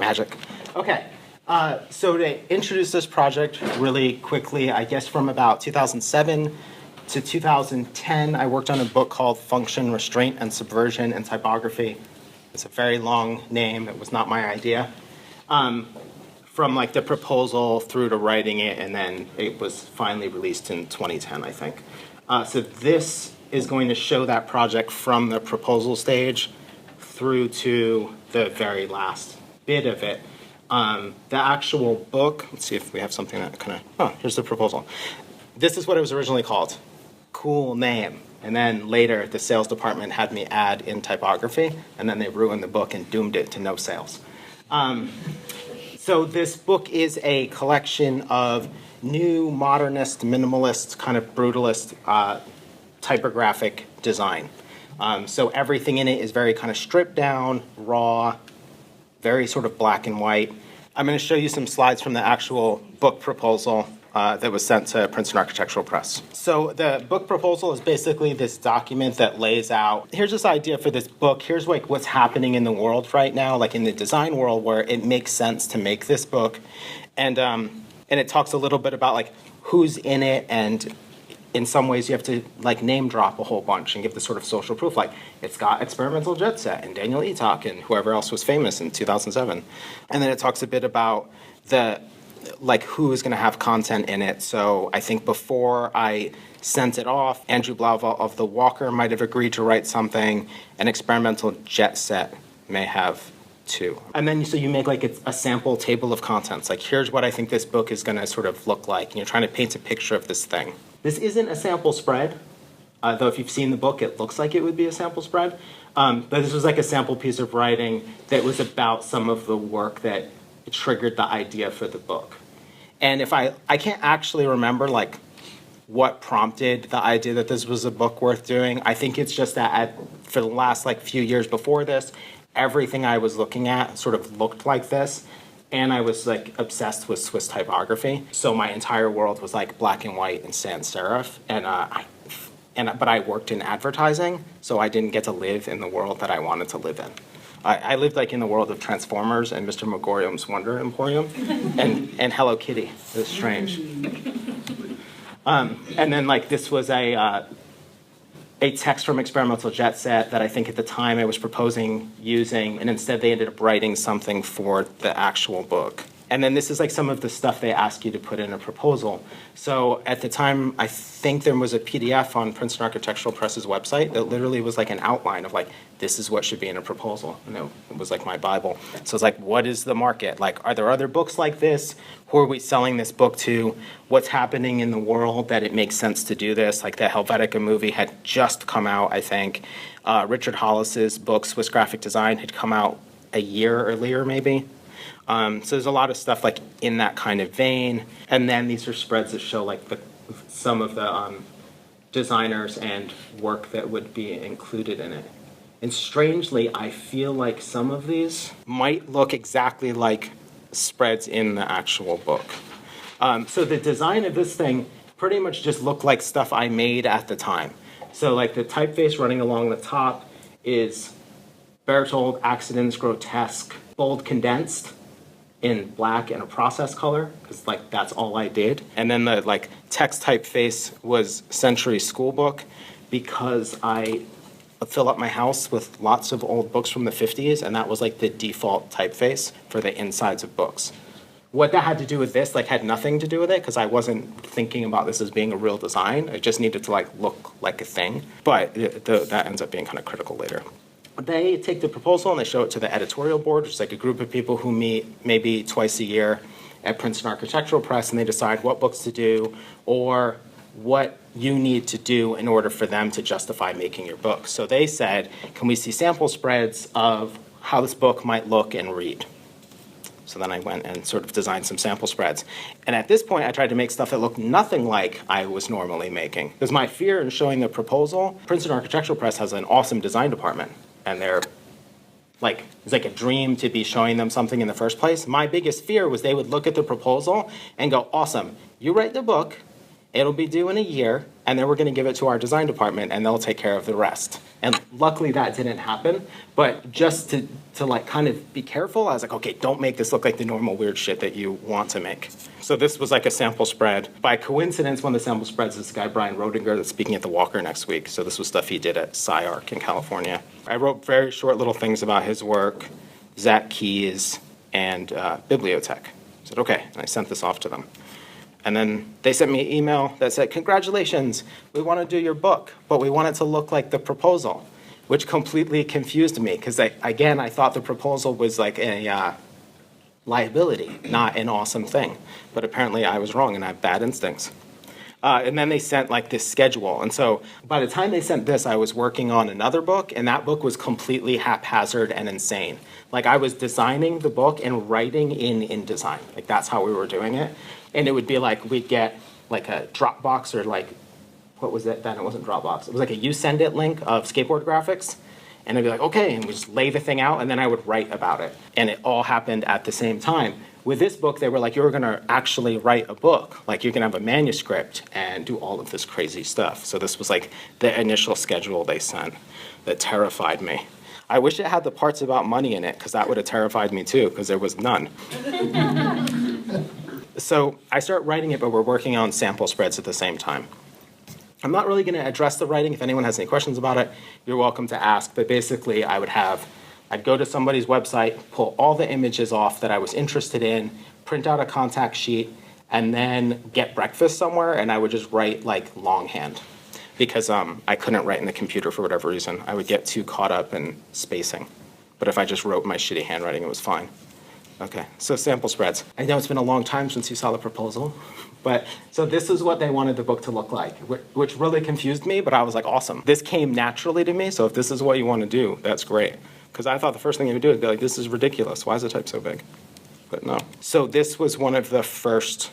Magic. Okay, so to introduce this project really quickly, I guess from about 2007 to 2010, I worked on a book called Function, Restraint, and Subversion in Typography. It's a very long name. It was not my idea. From like the proposal through to writing it, and then it was finally released in 2010, I think. So this is going to show that project from the proposal stage through to the very last bit of it. The actual book, let's see if we have something that kind of, here's the proposal. This is what it was originally called. Cool name. And then later, the sales department had me add in typography, and then they ruined the book and doomed it to no sales. So this book is a collection of new, modernist, minimalist, kind of brutalist typographic design. So everything in it is very kind of stripped down, raw, very sort of black and white. I'm going to show you some slides from the actual book proposal that was sent to Princeton Architectural Press. So the book proposal is basically this document that lays out, here's this idea for this book, here's like what's happening in the world right now, like in the design world where it makes sense to make this book. And it talks a little bit about like who's in it, and in some ways you have to like name drop a whole bunch and give the sort of social proof, like it's got Experimental Jet Set and Daniel Etok and whoever else was famous in 2007. And then it talks a bit about the like who is going to have content in it. So I think before I sent it off, Andrew Blauvelt of The Walker might have agreed to write something, and Experimental Jet Set may have too. And then so you make like a sample table of contents, like here's what I think this book is going to sort of look like, and you're trying to paint a picture of this thing. This isn't a sample spread, though if you've seen the book, it looks like it would be a sample spread. But this was like a sample piece of writing that was about some of the work that triggered the idea for the book. And if I can't actually remember like what prompted the idea that this was a book worth doing. I think it's just that for the last like few years before this, everything I was looking at sort of looked like this. And I was like obsessed with Swiss typography. So my entire world was like black and white and sans serif. But I worked in advertising, so I didn't get to live in the world that I wanted to live in. I lived like in the world of Transformers and Mr. Megorium's Wonder Emporium and Hello Kitty. It was strange. And then like this was a text from Experimental Jet Set that I think at the time I was proposing using, and instead they ended up writing something for the actual book. And then this is like some of the stuff they ask you to put in a proposal. So at the time, I think there was a PDF on Princeton Architectural Press's website that literally was like an outline of like, this is what should be in a proposal. And it was like my Bible. So it's like, what is the market? Like, are there other books like this? Who are we selling this book to? What's happening in the world that it makes sense to do this? Like the Helvetica movie had just come out, I think. Richard Hollis's book, Swiss Graphic Design, had come out a year earlier, maybe. So there's a lot of stuff like in that kind of vein. And then these are spreads that show like some of the designers and work that would be included in it. And strangely, I feel like some of these might look exactly like spreads in the actual book. So the design of this thing pretty much just looked like stuff I made at the time. So like the typeface running along the top is Berthold Accidents Grotesque, bold condensed in black and a process color, because like that's all I did. And then the like text typeface was Century Schoolbook, because I fill up my house with lots of old books from the 50s, and that was like the default typeface for the insides of books. What that had to do with this, like, had nothing to do with it, because I wasn't thinking about this as being a real design. It just needed to like look like a thing. But that ends up being kind of critical later. They take the proposal and they show it to the editorial board, which is like a group of people who meet maybe twice a year at Princeton Architectural Press, and they decide what books to do or what you need to do in order for them to justify making your book. So they said, can we see sample spreads of how this book might look and read? So then I went and sort of designed some sample spreads. And at this point, I tried to make stuff that looked nothing like I was normally making. Because my fear in showing the proposal, Princeton Architectural Press has an awesome design department. And they're like, it's like a dream to be showing them something in the first place. My biggest fear was they would look at the proposal and go, awesome, you write the book, It'll be due in a year, and then we're going to give it to our design department, and they'll take care of the rest. And luckily that didn't happen, but just to like kind of be careful, I was like, okay, don't make this look like the normal weird shit that you want to make. So this was like a sample spread. By coincidence, one of the sample spreads is this guy, Brian Rodinger, that's speaking at the Walker next week. So this was stuff he did at SciArc in California. I wrote very short little things about his work, Zach Keys, and Bibliotech. I said, okay, and I sent this off to them. And then they sent me an email that said, congratulations, we want to do your book, but we want it to look like the proposal, which completely confused me because, again, I thought the proposal was like a liability, not an awesome thing. But apparently I was wrong and I have bad instincts. And then they sent like this schedule. And so by the time they sent this, I was working on another book, and that book was completely haphazard and insane. Like I was designing the book and writing in InDesign. Like that's how we were doing it. And it would be like, we'd get like a Dropbox or like, what was it then? It wasn't Dropbox. It was like a YouSendIt link of skateboard graphics. And I'd be like, okay, and we just lay the thing out, and then I would write about it. And it all happened at the same time. With this book, they were like, you're gonna actually write a book. Like you're gonna have a manuscript and do all of this crazy stuff. So this was like the initial schedule they sent that terrified me. I wish it had the parts about money in it, because that would have terrified me too, because there was none. So I start writing it, but we're working on sample spreads at the same time. I'm not really going to address the writing. If anyone has any questions about it, you're welcome to ask. But basically, I'd go to somebody's website, pull all the images off that I was interested in, print out a contact sheet, and then get breakfast somewhere, and I would just write like longhand. Because I couldn't write in the computer for whatever reason. I would get too caught up in spacing. But if I just wrote my shitty handwriting, it was fine. Okay, so sample spreads. I know it's been a long time since you saw the proposal, but so this is what they wanted the book to look like, which really confused me, but I was like, awesome. This came naturally to me, so if this is what you want to do, that's great. Because I thought the first thing you would do would be like, this is ridiculous. Why is the type so big? But no. So this was one of the first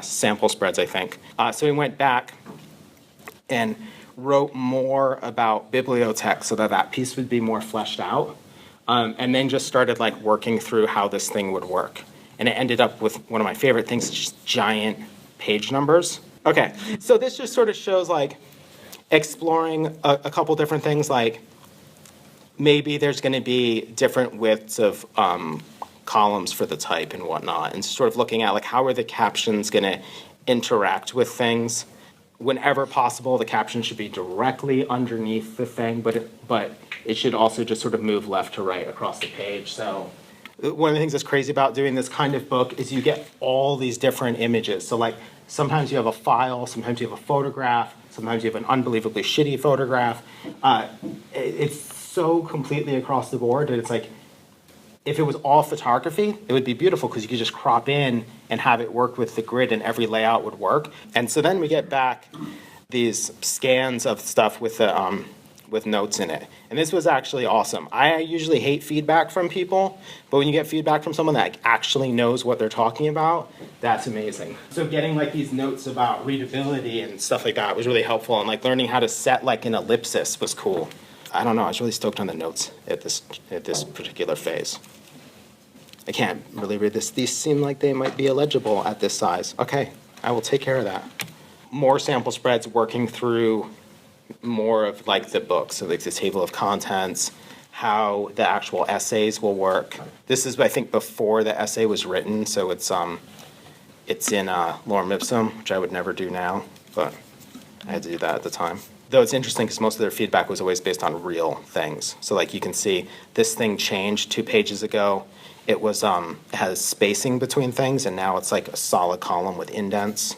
sample spreads, I think. So we went back and wrote more about bibliotech so that that piece would be more fleshed out. And then just started like working through how this thing would work. And it ended up with one of my favorite things, just giant page numbers. Okay, so this just sort of shows like exploring a couple different things, like maybe there's going to be different widths of columns for the type and whatnot, and sort of looking at like how are the captions going to interact with things. Whenever possible, the caption should be directly underneath the thing, but it should also just sort of move left to right across the page. So one of the things that's crazy about doing this kind of book is you get all these different images. So like sometimes you have a file, sometimes you have a photograph, sometimes you have an unbelievably shitty photograph. It's so completely across the board that it's like, if it was all photography, it would be beautiful because you could just crop in and have it work with the grid and every layout would work. And so then we get back these scans of stuff with notes in it. And this was actually awesome. I usually hate feedback from people, but when you get feedback from someone that actually knows what they're talking about, that's amazing. So getting like these notes about readability and stuff like that was really helpful, and like learning how to set like an ellipsis was cool. I don't know, I was really stoked on the notes at this particular phase. I can't really read this. These seem like they might be illegible at this size. Okay, I will take care of that. More sample spreads, working through more of like the book, so like the table of contents, how the actual essays will work. This is, I think, before the essay was written, so it's in lorem ipsum, which I would never do now, but I had to do that at the time. Though it's interesting because most of their feedback was always based on real things. So like you can see this thing changed 2 pages ago. It was it has spacing between things, and now it's like a solid column with indents.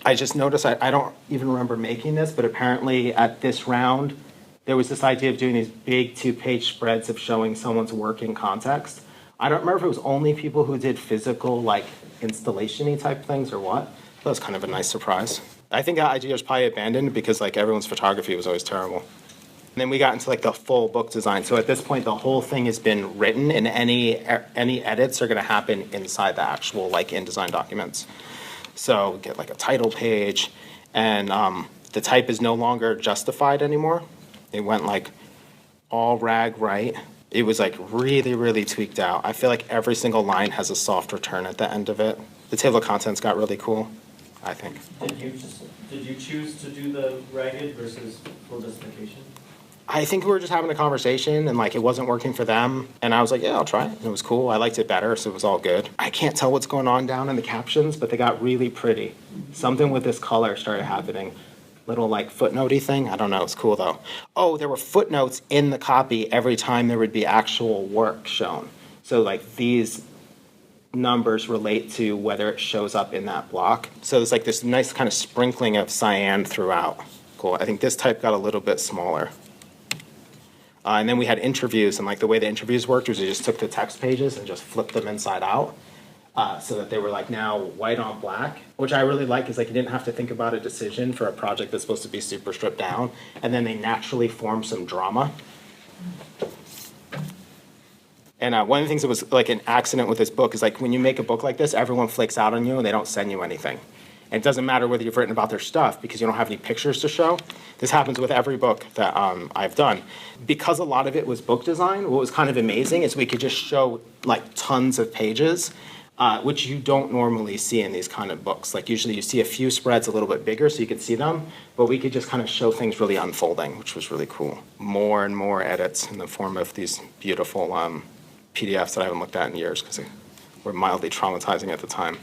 I just noticed, I don't even remember making this, but apparently at this round, there was this idea of doing these big 2-page spreads of showing someone's work in context. I don't remember if it was only people who did physical, like installation-y type things or what. That was kind of a nice surprise. I think that idea was probably abandoned because like everyone's photography was always terrible. And then we got into like the full book design. So at this point, the whole thing has been written, and any edits are going to happen inside the actual like InDesign documents. So we get like a title page, and the type is no longer justified anymore. It went like all rag right. It was like really, really tweaked out. I feel like every single line has a soft return at the end of it. The table of contents got really cool. I think. Did you choose to do the ragged versus full justification? I think we were just having a conversation and like it wasn't working for them. And I was like, yeah, I'll try it. And it was cool. I liked it better, so it was all good. I can't tell what's going on down in the captions, but they got really pretty. Something with this color started happening. Little like footnote-y thing. I don't know. It's cool though. Oh, there were footnotes in the copy every time there would be actual work shown. So like these numbers relate to whether it shows up in that block. So there's like this nice kind of sprinkling of cyan throughout. Cool. I think this type got a little bit smaller. And then we had interviews, and like the way the interviews worked was we just took the text pages and just flipped them inside out so that they were like now white on black, which I really like is like you didn't have to think about a decision for a project that's supposed to be super stripped down, and then they naturally form some drama. And one of the things that was like an accident with this book is like when you make a book like this, everyone flakes out on you and they don't send you anything. And it doesn't matter whether you've written about their stuff because you don't have any pictures to show. This happens with every book that I've done. Because a lot of it was book design, what was kind of amazing is we could just show like tons of pages, which you don't normally see in these kind of books. Like usually you see a few spreads a little bit bigger so you could see them, but we could just kind of show things really unfolding, which was really cool. More and more edits in the form of these beautiful PDFs that I haven't looked at in years because they were mildly traumatizing at the time.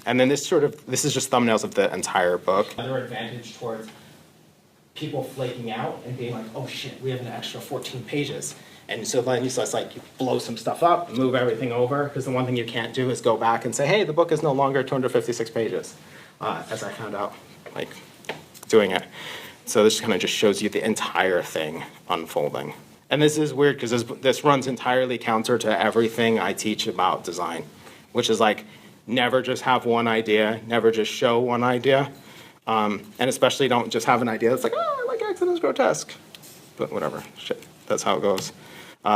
And then this is just thumbnails of the entire book. Another advantage towards people flaking out and being like, oh shit, we have an extra 14 pages. And so then it's like you blow some stuff up, move everything over, because the one thing you can't do is go back and say, hey, the book is no longer 256 pages, as I found out, like, doing it. So this kind of just shows you the entire thing unfolding. And this is weird because this runs entirely counter to everything I teach about design, which is like, never just have one idea, never just show one idea, and especially don't just have an idea that's like, oh, I like accidents grotesque, but whatever, shit, that's how it goes.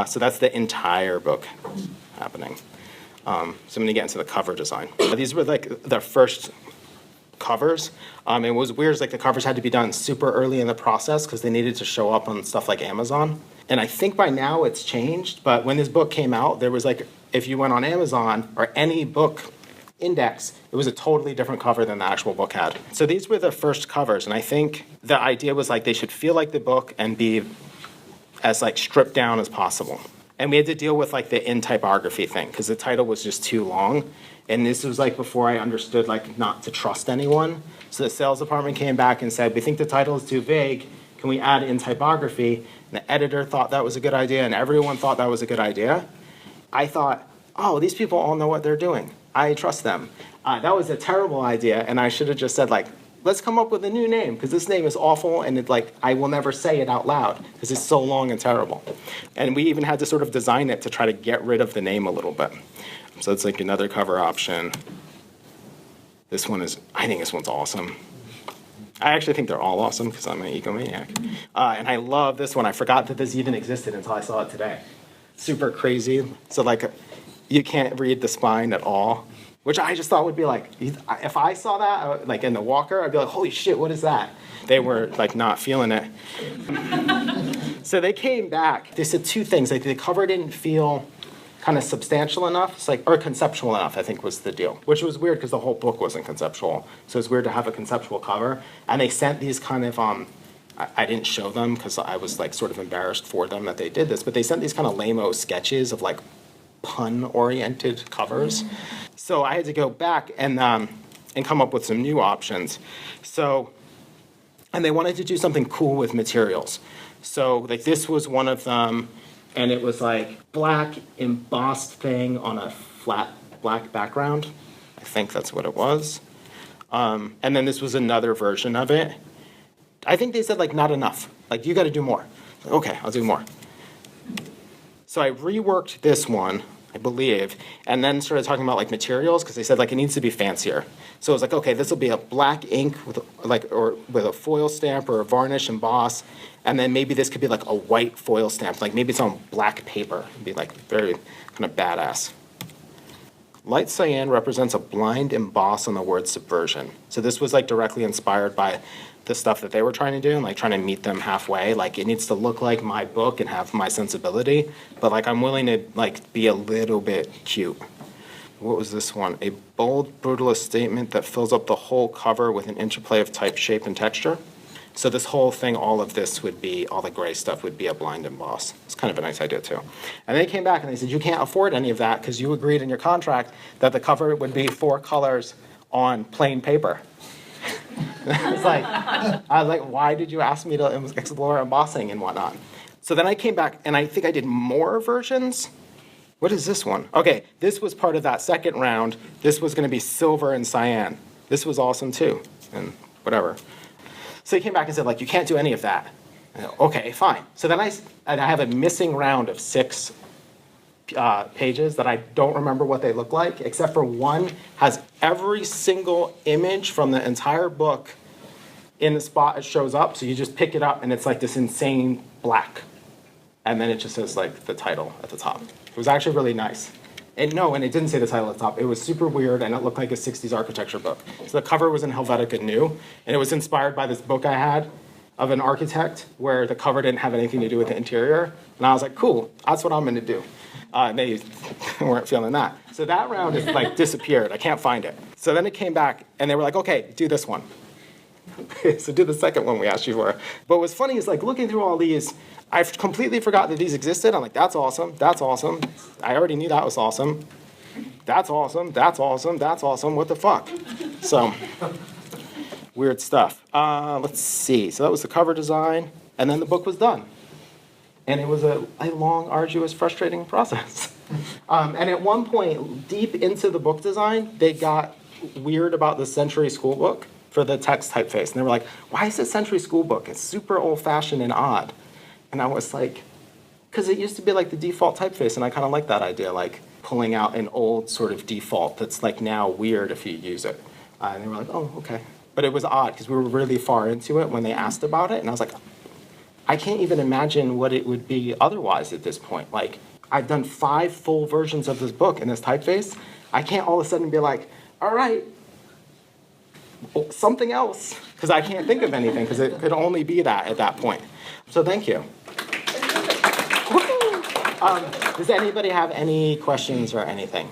So that's the entire book happening. So I'm gonna get into the cover design. These were like the first covers. It was weird, it's like the covers had to be done super early in the process because they needed to show up on stuff like Amazon. And I think by now it's changed, but when this book came out, there was like, if you went on Amazon or any book index, it was a totally different cover than the actual book had. So these were the first covers, and I think the idea was like they should feel like the book and be as like stripped down as possible. And we had to deal with like the in typography thing because the title was just too long. And this was like before I understood like not to trust anyone. So the sales department came back and said, we think the title is too vague. Can we add in typography? And the editor thought that was a good idea, and everyone thought that was a good idea. I thought, oh, these people all know what they're doing. I trust them. That was a terrible idea, and I should have just said, like, let's come up with a new name, because this name is awful, and it, like, I will never say it out loud, because it's so long and terrible. And we even had to sort of design it to try to get rid of the name a little bit. So it's like another cover option. This one is, I think this one's awesome. I actually think they're all awesome, because I'm an egomaniac. And I love this one. I forgot that this even existed until I saw it today. Super crazy. So, like, you can't read the spine at all, which I just thought would be like, if I saw that, like in the walker, I'd be like, holy shit, what is that? They were like not feeling it. So they came back. They said two things. Like the cover didn't feel kind of substantial enough, it's like, or conceptual enough, I think was the deal, which was weird because the whole book wasn't conceptual. So it's weird to have a conceptual cover. And they sent these kind of, I didn't show them because I was like sort of embarrassed for them that they did this, but they sent these kind of lame-o sketches of like pun-oriented covers. So I had to go back and come up with some new options. So, and they wanted to do something cool with materials. So like this was one of them, and it was like black embossed thing on a flat black background. I think that's what it was. And then this was another version of it. I think they said like not enough. Like you got to do more. Okay, I'll do more. So I reworked this one, I believe, and then started talking about like materials because they said like it needs to be fancier. So it was like, okay, this will be a black ink with like or with a foil stamp or a varnish emboss, and then maybe this could be like a white foil stamp, like maybe it's on black paper. It'd be like very kind of badass. Light cyan represents a blind emboss on the word subversion. So this was like directly inspired by the stuff that they were trying to do and like trying to meet them halfway. Like it needs to look like my book and have my sensibility, but like I'm willing to like be a little bit cute. what was this one? A bold, brutalist statement that fills up the whole cover with an interplay of type, shape, and texture. So this whole thing, all of this would be, all the gray stuff would be a blind emboss. It's kind of a nice idea too. And they came back and they said, you can't afford any of that because you agreed in your contract that the cover would be 4 colors on plain paper. I was like, why did you ask me to explore embossing and whatnot? So then I came back and I think I did more versions. What is this one? Okay, this was part of that second round. This was gonna be silver and cyan. This was awesome too, and whatever. So he came back and said, like, you can't do any of that. Okay, fine. So then I have a missing round of 6 pages that I don't remember what they look like, except for one has every single image from the entire book in the spot it shows up. So you just pick it up and it's like this insane black. And then it just says like the title at the top. It was actually really nice. And it didn't say the title at the top. It was super weird and it looked like a 60s architecture book. So the cover was in Helvetica New, and it was inspired by this book I had of an architect where the cover didn't have anything to do with the interior. And I was like, cool, that's what I'm gonna do. And they weren't feeling that. So that round is like disappeared. I can't find it. So then it came back and they were like, okay, do this one. So do the second one we asked you for. But what's funny is like looking through all these, I completely forgot that these existed. I'm like, that's awesome, that's awesome. I already knew that was awesome. That's awesome, that's awesome, that's awesome, what the fuck? So, weird stuff. Let's see, so that was the cover design, and then the book was done. And it was a long, arduous, frustrating process. And at one point, deep into the book design, they got weird about the Century School book for the text typeface. And they were like, why is it Century School book? It's super old-fashioned and odd. And I was like, because it used to be like the default typeface, and I kind of like that idea, like pulling out an old sort of default that's like now weird if you use it. And they were like, oh, okay. But it was odd because we were really far into it when they asked about it, and I was like, I can't even imagine what it would be otherwise at this point. Like, I've done 5 full versions of this book in this typeface. I can't all of a sudden be like, all right, something else, because I can't think of anything, because it could only be that at that point. So thank you. Does anybody have any questions or anything?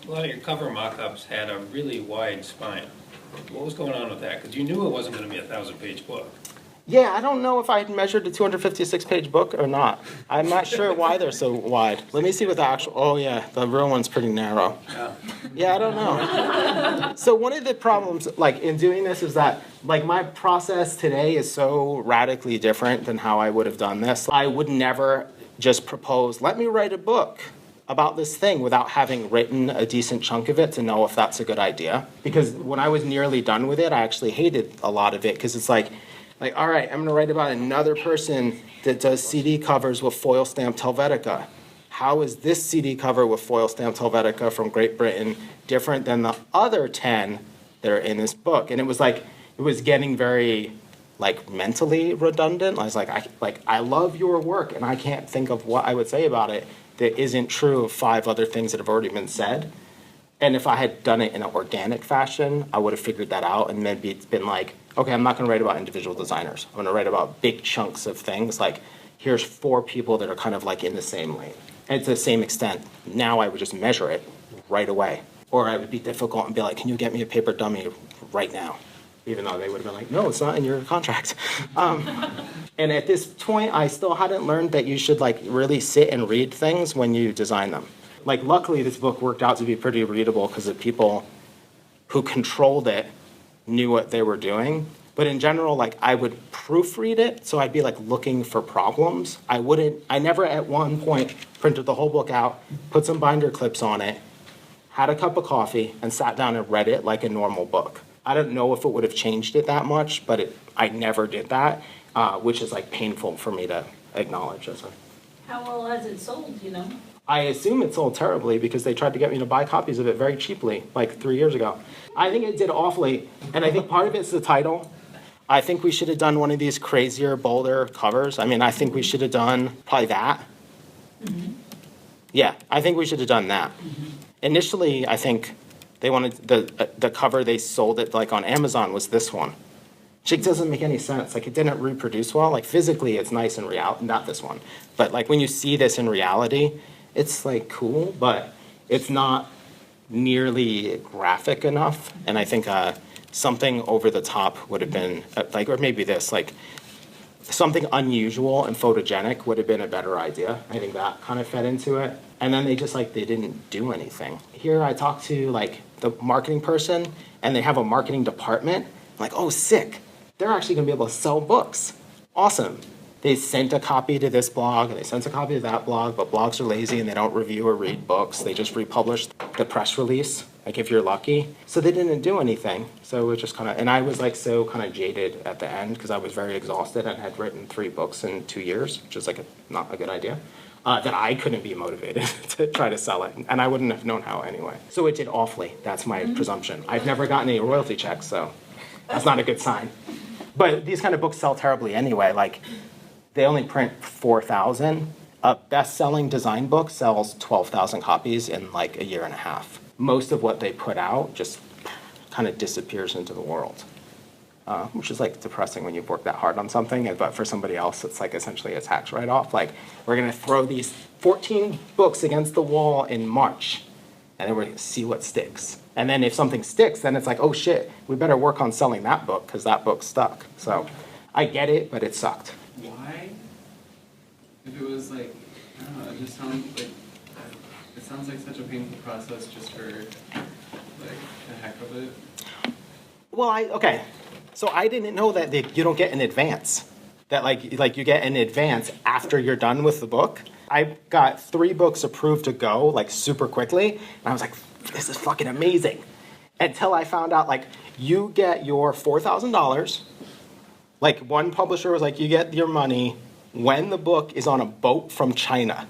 A lot of your cover mock-ups had a really wide spine. What was going on with that? Because you knew it wasn't going to be a 1,000-page book. Yeah, I don't know if I measured the 256-page book or not. I'm not sure why they're so wide. Let me see what the actual, oh yeah, the real one's pretty narrow. Yeah, I don't know. So one of the problems, like, in doing this is that, like, my process today is so radically different than how I would have done this. I would never just propose, let me write a book about this thing without having written a decent chunk of it to know if that's a good idea. Because when I was nearly done with it, I actually hated a lot of it, because it's like, all right, I'm gonna write about another person that does CD covers with foil stamped Helvetica. How is this CD cover with foil stamped Helvetica from Great Britain different than the other 10 that are in this book? And it was like, it was getting very, like, mentally redundant. I was like, I love your work, and I can't think of what I would say about it that isn't true of 5 other things that have already been said. And if I had done it in an organic fashion, I would have figured that out and maybe it's been like, okay, I'm not gonna write about individual designers. I'm gonna write about big chunks of things, like here's 4 people that are kind of like in the same lane. And to the same extent, now I would just measure it right away. Or I would be difficult and be like, can you get me a paper dummy right now? Even though they would have been like, no, it's not in your contract. And at this point, I still hadn't learned that you should like really sit and read things when you design them. Like, luckily, this book worked out to be pretty readable because the people who controlled it knew what they were doing. But in general, like, I would proofread it, so I'd be like looking for problems. I never at one point printed the whole book out, put some binder clips on it, had a cup of coffee, and sat down and read it like a normal book. I don't know if it would have changed it that much, but I never did that, which is like painful for me to acknowledge. How well has it sold, you know? I assume it sold terribly because they tried to get me to buy copies of it very cheaply, like 3 years ago. I think it did awfully, and I think part of it's the title. I think we should have done one of these crazier, bolder covers. I mean, I think we should have done probably that. Mm-hmm. Yeah, I think we should have done that. Mm-hmm. Initially, I think they wanted the cover they sold it like on Amazon was this one. Which doesn't make any sense. Like, it didn't reproduce well. Like, physically, it's nice in reality, not this one. But like when you see this in reality, it's like cool, but it's not nearly graphic enough. And I think something over the top would have been, like, or maybe this, like, something unusual and photogenic would have been a better idea. I think that kind of fed into it. And then they just, like, they didn't do anything. Here I talked to, like, the marketing person, and they have a marketing department. I'm like, oh, sick. They're actually going to be able to sell books. Awesome. They sent a copy to this blog, and they sent a copy to that blog, but blogs are lazy, and they don't review or read books. They just republish the press release, like, if you're lucky. So they didn't do anything. So it just kind of, and I was, like, so kind of jaded at the end, because I was very exhausted and had written 3 books in 2 years, which is, like, not a good idea, that I couldn't be motivated to try to sell it. And I wouldn't have known how anyway. So it did awfully. That's my presumption. I've never gotten any royalty checks, so that's not a good sign. But these kind of books sell terribly anyway. Like, they only print 4,000. A best-selling design book sells 12,000 copies in, like, a year and a half. Most of what they put out just kind of disappears into the world, which is, like, depressing when you've worked that hard on something. But for somebody else, it's, like, essentially a tax write-off. Like, we're going to throw these 14 books against the wall in March, and then we're going to see what sticks. And then if something sticks, then it's like, oh, shit, we better work on selling that book because that book stuck. So I get it, but it sucked. Why? If it was like, I don't know, it just sounds like, it sounds like such a painful process just for, like, the heck of it. Well, okay. So I didn't know that you don't get an advance. That, like you get an advance after you're done with the book. I got 3 books approved to go, like, super quickly. And I was like, this is fucking amazing. Until I found out, like, you get your $4,000. Like, one publisher was like, you get your money when the book is on a boat from China.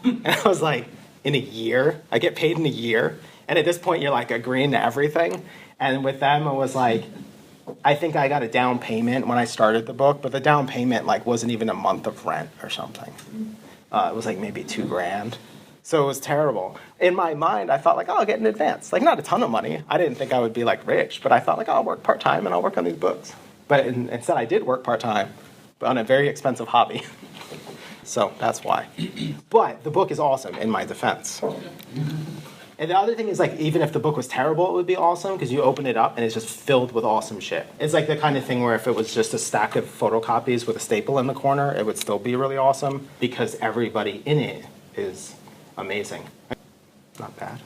And I was like, in a year? I get paid in a year? And at this point, you're, like, agreeing to everything. And with them, it was like, I think I got a down payment when I started the book, but the down payment, like, wasn't even a month of rent or something. It was, like, maybe $2,000. So it was terrible. In my mind, I thought, like, oh, I'll get an advance. Like, not a ton of money. I didn't think I would be, like, rich, but I thought, like, oh, I'll work part-time and I'll work on these books. But instead, I did work part-time, but on a very expensive hobby. So that's why. But the book is awesome, in my defense. And the other thing is, like, even if the book was terrible, it would be awesome, because you open it up and it's just filled with awesome shit. It's like the kind of thing where if it was just a stack of photocopies with a staple in the corner, it would still be really awesome, because everybody in it is amazing. Not bad.